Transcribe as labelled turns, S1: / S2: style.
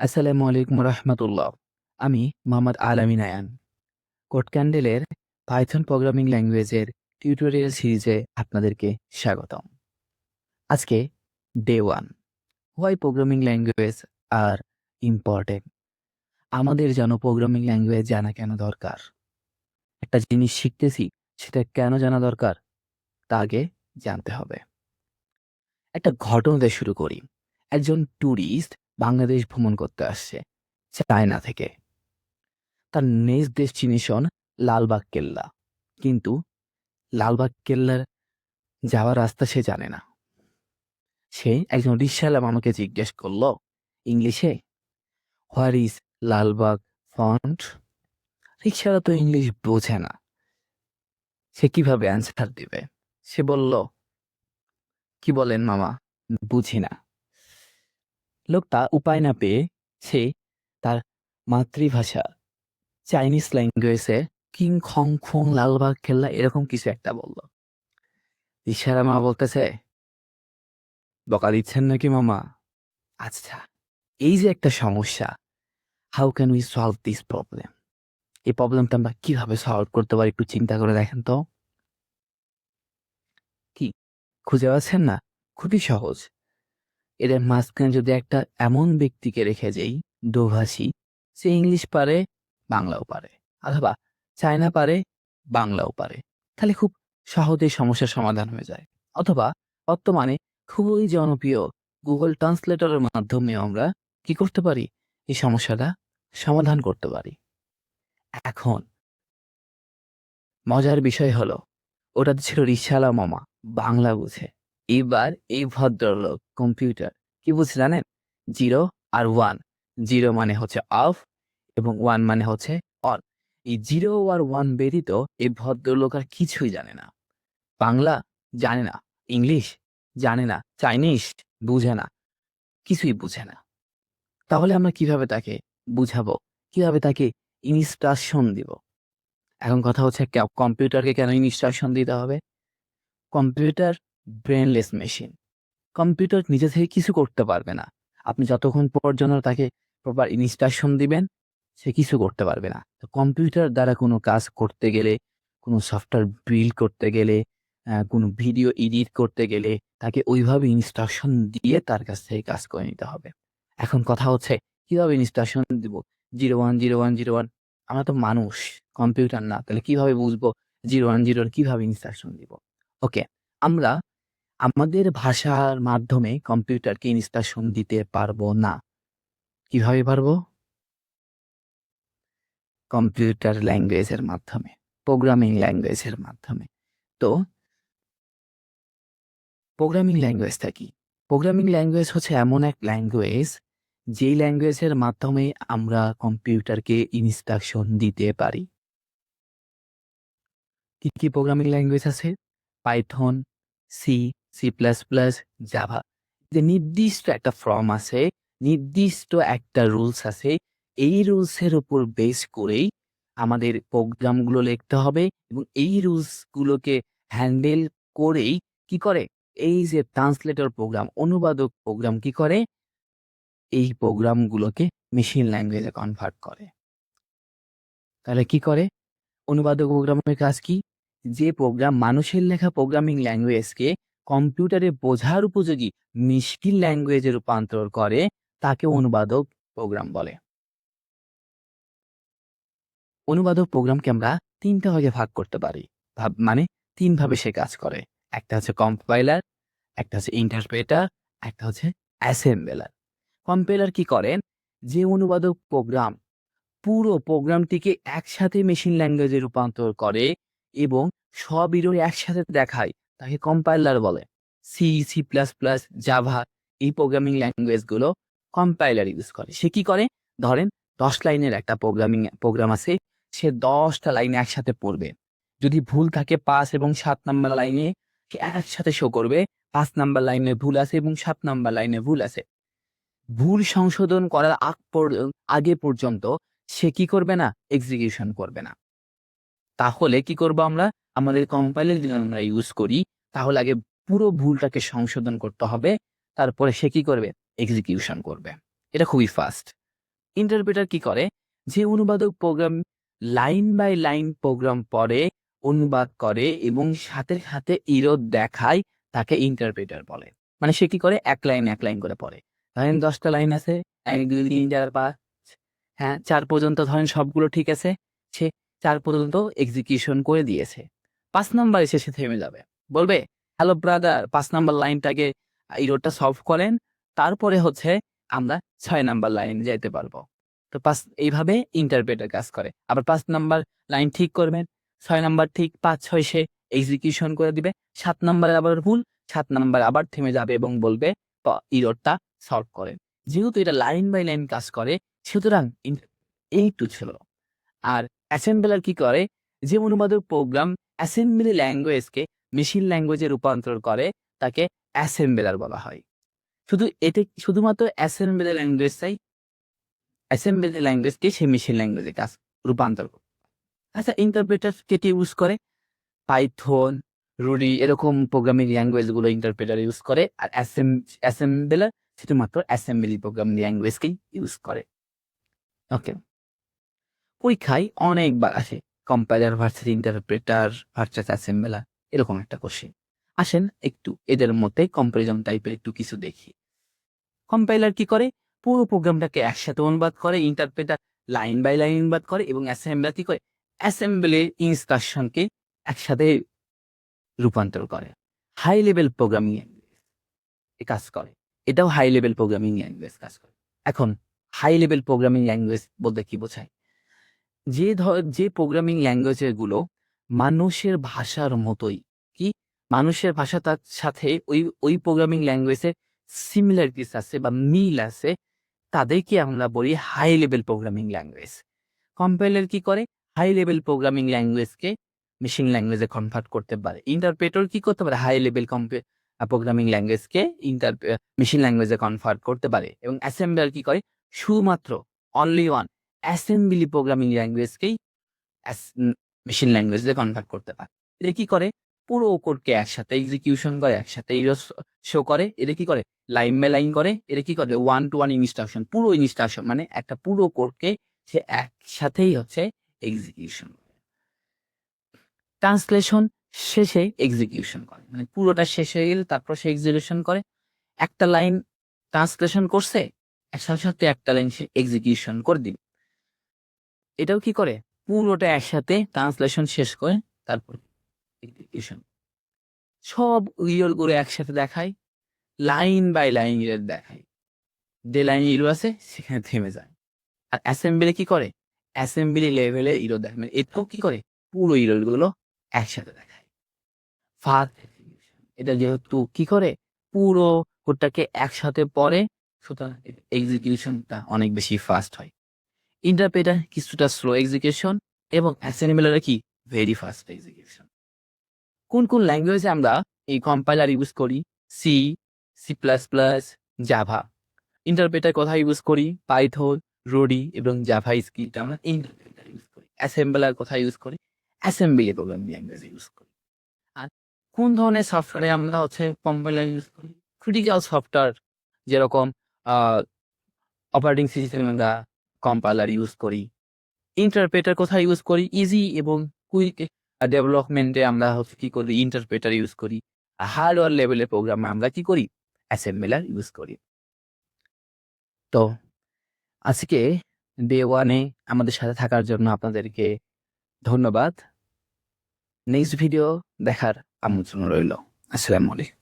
S1: আসসালামু আলাইকুম রহমতুল্লাহ। আমি মোহাম্মদ আলামিন আয়ান। কোড ক্যান্ডেলের পাইথন প্রোগ্রামিং ল্যাঙ্গুয়েজের টিউটোরিয়াল সিরিজে আপনাদেরকে স্বাগতম। আজকে ডে 1, হোয়াই প্রোগ্রামিং ল্যাঙ্গুয়েজ আর ইম্পর্টেন্ট। আমাদের যেন প্রোগ্রামিং ল্যাঙ্গুয়েজ জানা কেন দরকার, একটা জিনিস শিখতেছি সেটা কেন জানা দরকার তা আগে জানতে হবে। একটা ঘটনা দিয়ে শুরু করি। একজন ট্যুরিস্ট বাংলাদেশ ভ্রমণ করতে আসছে চায়না থেকে। তার নেক্সট ডেস্টিনেশন লালবাগ কেল্লা, কিন্তু লালবাগ কেল্লার যাওয়ার রাস্তা সে জানে না। সে একজন রিকশাওয়ালা মামাকে জিজ্ঞেস করলো ইংলিশে, where is Lalbagh font. Rickshawwala তো ইংলিশ বোঝে না, সে কিভাবে অ্যান্সার দিবে? সে বলল, কি বলেন মামা, বুঝি না। লোকটা উপায় না পেয়ে সে তার মাতৃভাষা চাইনিজ ল্যাঙ্গুয়েজে কিং খং খং লালবাগ কেল্লা এরকম কিছু একটা বলল। রিকশাওয়ালা মা বলতেছে, বকা দিচ্ছেন নাকি মামা? আচ্ছা, এই যে একটা সমস্যা, how can we solve this problem? এই প্রবলেমটা আমরা কিভাবে সলভ করতে পারি একটু চিন্তা করে দেখেন তো। কি খুঁজে পাচ্ছেন না? খুবই সহজ। এদের মাঝখানে যদি একটা এমন ব্যক্তিকে রেখে যাই, দোভাষী, সে ইংলিশ পারে, বাংলাও পারে, অথবা চায়না পারে, বাংলাও পারে, তাহলে খুব সহজেই সমস্যার সমাধান হয়ে যায়। অথবা বর্তমানে খুবই জনপ্রিয় গুগল ট্রান্সলেটরের মাধ্যমে আমরা কি করতে পারি, এই সমস্যাটা সমাধান করতে পারি। এখন মজার বিষয় হলো, ওটা তো ছিল রিকশাওয়ালা মামা, বাংলা বুঝে। এবার এই ভদ্রলোক কম্পিউটার কি বুঝে জানেন? 0 আর 1। 0 মানে হচ্ছে অফ এবং 1 মানে হচ্ছে অন। এই 0 আর 1 ব্যতীত এই ভদ্রলোক আর কিছুই জানে না। বাংলা জানে না, ইংলিশ জানে না, চাইনিজ বুঝে না, কিছুই বুঝে না। তাহলে আমরা কিভাবে তাকে বুঝাবো, কিভাবে তাকে ইনস্ট্রাকশন দিব? এখন কথা হচ্ছে, কম্পিউটারকে কেন ইনস্ট্রাকশন দিতে হবে? Computer brainless machine. কম্পিউটার নিজে থেকে কিছু করতে পারবে না। আপনি যতক্ষণ পর্যন্ত তাকে প্রপার ইনস্ট্রাকশন দিবেন, সে কিছু করতে পারবে না। তো কম্পিউটার দ্বারা কোনো কাজ করতে গেলে, কোনো সফটওয়্যার বিল্ড করতে গেলে, কোনো ভিডিও এডিট করতে গেলে তাকে ওইভাবে ইনস্ট্রাকশন দিয়ে তার কাছ থেকে কাজ করে নিতে হবে। এখন কথা হচ্ছে, কিভাবে ইনস্ট্রাকশন দিব? 0 1 0 1 0 1। আমরা তো মানুষ, কম্পিউটার না, তাহলে কিভাবে বুঝবো 0 1 0 1 কিভাবে ইনস্ট্রাকশন দিব? ওকে, আমরা আমাদের ভাষার মাধ্যমে কম্পিউটারকে ইনস্ট্রাকশন দিতে পারবো না। কিভাবে পারবো? কম্পিউটার ল্যাঙ্গুয়েজের মাধ্যমে, প্রোগ্রামিং ল্যাঙ্গুয়েজের মাধ্যমে। তো প্রোগ্রামিং ল্যাঙ্গুয়েজটা কি? প্রোগ্রামিং ল্যাঙ্গুয়েজ হচ্ছে এমন এক ল্যাঙ্গুয়েজ, যেই ল্যাঙ্গুয়েজের মাধ্যমে আমরা কম্পিউটারকে ইনস্ট্রাকশন দিতে পারি। কি কি প্রোগ্রামিং ল্যাঙ্গুয়েজ আছে? Python, C, C plus plus, Java. যে নির্দিষ্ট একটা ফর্ম আছে, নির্দিষ্ট একটা রুলস আছে। এই রুলসের উপর বেস করেই আমাদের প্রোগ্রামগুলো লিখতে হবে, এবং এই রুলসগুলোকে হ্যান্ডেল করেই কি করে, এই যে ট্রান্সলেটর প্রোগ্রাম, অনুবাদক প্রোগ্রাম কি করে, এই প্রোগ্রামগুলোকে মেশিন ল্যাঙ্গুয়েজে কনভার্ট করে। তাহলে কি করে অনুবাদক প্রোগ্রামের কাজ কি? যে প্রোগ্রাম মানুষের লেখা প্রোগ্রামিং ল্যাঙ্গুয়েজকে কম্পিউটারে বোঝার উপযোগী মেশিন ল্যাঙ্গুয়েজে রূপান্তর করে, তাকে অনুবাদক প্রোগ্রাম বলে। অনুবাদক প্রোগ্রামকে আমরা ৩টা ভাগে ভাগ করতে পারি। মানে ৩ ভাবে সে কাজ করে। একটা হচ্ছে কম্পাইলার, একটা হচ্ছে ইন্টারপ্রেটার, একটা হচ্ছে অ্যাসেম্বলার। কম্পাইলার কি করেন? যে অনুবাদক প্রোগ্রাম পুরো প্রোগ্রামটিকে একসাথে মেশিন ল্যাঙ্গুয়েজে রূপান্তর করে এবং সব এরর একসাথে দেখায়, তাকে কম্পাইলার বলে। C, C plus plus, Java, এই প্রোগ্রামিং ল্যাঙ্গুয়েজগুলো কম্পাইলার ইউজ করে। সে কি করে? ধরেন ১০ লাইনের একটা প্রোগ্রাম আছে, সে ১০টা লাইন একসাথে পড়বে। যদি ভুল থাকে ৫ এবং ৭ নাম্বার লাইনে সে একসাথে শো করবে ৫ নাম্বার লাইনে ভুল আছে এবং ৭ নাম্বার লাইনে ভুল আছে। ভুল সংশোধন করার আগে পর্যন্ত সে কি করবে না? এক্সিকিউশন করবে না। তাহলে কি করব আমরা? আমাদের কম্পাইলার যদি আমরা ইউজ করি, তাহলে আগে পুরো ভুলটাকে সংশোধন করতে হবে। তারপরে সে কি করবে? এক্সিকিউশন করবে। এটা খুবই ফাস্ট। ইন্টারপ্রেটার কি করে, যে অনুবাদক program line by line program পড়ে, অনুবাদ করে এবং সাথে সাথে ইরোর দেখায়, তাকে ইন্টারপ্রেটার বলে। মানে সে কি করে, এক লাইন করে পড়ে। ধরেন 10টা লাইন আছে, 1 2 3 4 5, হ্যাঁ 4 পর্যন্ত ধরেন সবগুলো ঠিক আছে, সে 4 পর্যন্ত এক্সিকিউশন করে দিয়েছে। 5 নাম্বার এসে সে থেমে যাবে, বলবে হ্যালো ব্রাদার 5 নাম্বার লাইনটাকে ইরোরটা সলভ করেন, তারপরে হচ্ছে আমরা 6 নাম্বার লাইনে যাইতে পারবো। তো এইভাবে ইন্টারপ্রেটার কাজ করে। আবার 5 নাম্বার লাইন ঠিক করবেন, 6 নাম্বার ঠিক, 5 6 সে এক্সিকিউশন করে দিবে, 7 নাম্বারে আবার ভুল, 7 নাম্বারে আবার থেমে যাবে এবং বলবে ইরোরটা সলভ করেন। যেহেতু এটা লাইন বাই লাইন কাজ করে, সুতরাং এইটু ছিল। আর অ্যাসেম্বলার কি করে, যে অনুবাদক প্রোগ্রাম অ্যাসেম্বলি ল্যাঙ্গুয়েজকে মেশিন ল্যাঙ্গুয়েজে রূপান্তর করে, তাকে অ্যাসেম্বলার বলা হয়। শুধুমাত্র অ্যাসেম্বলি ল্যাঙ্গুয়েজকে সে মেশিন ল্যাঙ্গুয়েজে কাজ রূপান্তর করে। আচ্ছা, ইন্টারপ্রেটার কেটে ইউজ করে পাইথন, রুডি এরকম প্রোগ্রামিং ল্যাঙ্গুয়েজ গুলো ইন্টারপ্রেটার ইউজ করে। আর অ্যাসেম্বলার শুধুমাত্র অ্যাসেম্বলি প্রোগ্রামিং ল্যাঙ্গুয়েজকেই ইউজ করে। ওকে, পরীক্ষায় অনেকবার আসে compiler versus interpreter versus assembler, এরকম একটা কোশ্চেন। আসেন একটু এদের মধ্যে কম্পারিজন টাইপের একটু কিছু দেখি। কম্পাইলার কি করে, পুরো প্রোগ্রামটাকে একসাথে অনুবাদ করে, ইন্টারপ্রেটার লাইন বাই লাইন অনুবাদ করে, এবং অ্যাসেম্বলার কি করে, অ্যাসেম্বলির ইনস্ট্রাকশনকে একসাথে রূপান্তর করে। হাই লেভেল প্রোগ্রামিং কাজ করে, এটাও হাই লেভেল প্রোগ্রামিং ল্যাঙ্গুয়েজ কাজ করে। এখন হাই লেভেল প্রোগ্রামিং ল্যাঙ্গুয়েজ বলতে কি বোঝায়, যে প্রোগ্রামিং ল্যাঙ্গুয়েজের গুলো মানুষের ভাষার মতোই, কি মানুষের ভাষা তার সাথে ওই প্রোগ্রামিং ল্যাঙ্গুয়েজের সিমিলারিটিস আছে বা মিল আছে, তাদেরকে আমরা বলি high level programming language. Compiler কি করে, হাই লেভেল প্রোগ্রামিং ল্যাঙ্গুয়েজকে মেশিন ল্যাঙ্গুয়েজে কনভার্ট করতে পারে। ইন্টারপ্রেটর কি করতে পারে, হাই লেভেল প্রোগ্রামিং ল্যাঙ্গুয়েজকে মেশিন ল্যাঙ্গুয়েজে কনভার্ট করতে পারে। এবং অ্যাসেম্বলার কি করে, শুধুমাত্র অনলি ওয়ান অ্যাসেম্বলি প্রোগ্রামিং ল্যাঙ্গুয়েজকেই মেশিন ল্যাঙ্গুয়েজে কনভার্ট করতে পারে। এটা কি করে, পুরো কোডকে একসাথে এক্সিকিউশন করে, একসাথে শো করে। এটা কি করে, লাইন বাই লাইন করে। এটা কি করে, 1 to 1 ইনস্ট্রাকশন, পুরো ইনস্ট্রাকশন মানে একটা পুরো কোডকে সে একসাথেই হচ্ছে এক্সিকিউশন করে। ট্রান্সলেশন শেষে এক্সিকিউশন করে, মানে পুরোটা শেষ হয়ে গেলে তারপর সে এক্সিকিউশন করে। একটা লাইন ট্রান্সলেশন করছে, সাথে সাথে একটা লাইন সে এক্সিকিউশন করে দিবে। এটাও কি করে, পুরোটা একসাথে ট্রান্সলেশন শেষ করে তারপর এক্সিকিউশন। সব ইরর করে একসাথে দেখায়, লাইন বাই লাইন ইরর দেখায়, যে লাইন ইরর আছে সেখানে থেমে যায়। আর অ্যাসেম্বলি কি করে, অ্যাসেম্বলি লেভেলে ইরর দেখায়, মানে এটাও কি করে, পুরো ইরর গুলো একসাথে দেখায়। ফাস্ট এক্সিকিউশন, এটা যেহেতু কি করে, পুরো কোডটাকে একসাথে পড়ে, সুতরাং এক্সিকিউশনটা অনেক বেশি ফাস্ট হয়। ইন্টারপ্রেটার কিছুটা স্লো এক্সিকিউশন, এবং অ্যাসেম্বলার কি ভেরি ফাস্ট এক্সিকিউশন। কোন কোন ল্যাঙ্গুয়েজে আমরা এই কম্পাইলার ইউজ করি, সি, সি++, জাভা। ইন্টারপ্রেটার কোথায় ইউজ করি, পাইথন, রুডি এবং জাভা স্ক্রিপ্ট আমরা ইন্টারপ্রেটার ইউজ করি। অ্যাসেম্বলার কোথায় ইউজ করি, অ্যাসেম্বলি প্রোগ্রামিং ল্যাঙ্গুয়েজে ইউজ করি। আর কোন ধরনের সফটওয়্যারে আমরা হচ্ছে কম্পাইলার ইউজ করি, ক্রিটিক্যাল সফটওয়্যার যেরকম অপারেটিং সিস্টেমে আমরা কম্পাইলার ইউজ করি। ইন্টারপ্রেটার কোথায় ইউজ করি, ইজি এবং কুইক ডেভেলপমেন্টে আমরা হচ্ছে কি করি, ইন্টারপ্রেটার ইউজ করি। আর হার্ডওয়্যার লেভেলের প্রোগ্রামে আমরা কি করি, অ্যাসেম্বলার ইউজ করি। তো আজকে ডে 1-এ আমাদের সাথে থাকার জন্য আপনাদেরকে ধন্যবাদ। নেক্সট ভিডিও দেখার আমন্ত্রণ রইল। আসসালামু আলাইকুম।